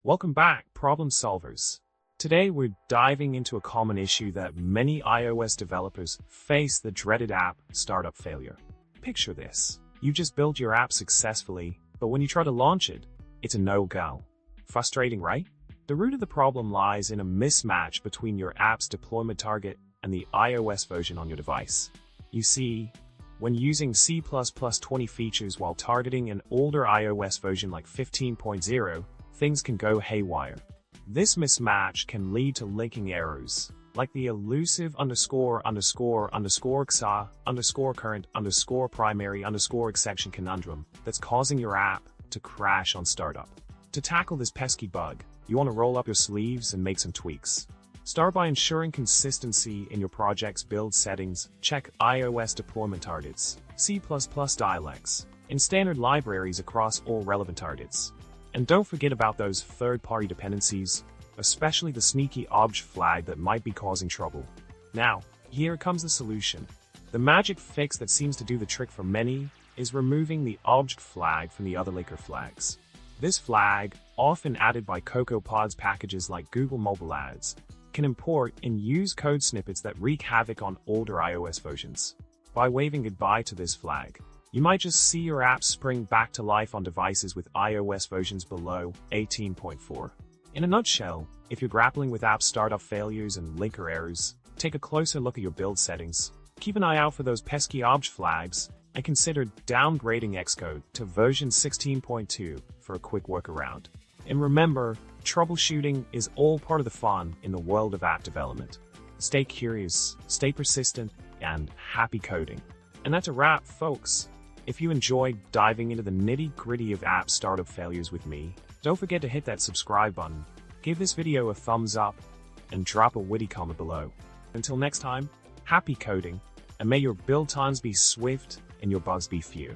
Welcome back, problem solvers. Today we're diving into a common issue that many iOS developers face: the dreaded app startup failure. Picture this. You just built your app successfully, but when you try to launch it, it's a no-go. Frustrating, right? The root of the problem lies in a mismatch between your app's deployment target and the iOS version on your device. You see, when using C++ 20 features while targeting an older iOS version like 15.0, things can go haywire. This mismatch can lead to linking errors, like the elusive ____current_primary_exception conundrum that's causing your app to crash on startup. To tackle this pesky bug, you want to roll up your sleeves and make some tweaks. Start by ensuring consistency in your project's build settings. Check iOS deployment targets, C++ dialects, and standard libraries across all relevant targets. And don't forget about those third-party dependencies, especially the sneaky object flag that might be causing trouble. Now, here comes the solution. The magic fix that seems to do the trick for many is removing the object flag from the other linker flags. This flag, often added by CocoaPods packages like Google Mobile Ads, can import and use code snippets that wreak havoc on older iOS versions. By waving goodbye to this flag, you might just see your app spring back to life on devices with iOS versions below 18.4. In a nutshell, if you're grappling with app startup failures and linker errors, take a closer look at your build settings. Keep an eye out for those pesky object flags, and consider downgrading Xcode to version 16.2 for a quick workaround. And remember, troubleshooting is all part of the fun in the world of app development. Stay curious, stay persistent, and happy coding. And that's a wrap, folks. If you enjoyed diving into the nitty-gritty of app startup failures with me, don't forget to hit that subscribe button, give this video a thumbs up, and drop a witty comment below. Until next time, happy coding, and may your build times be swift and your bugs be few.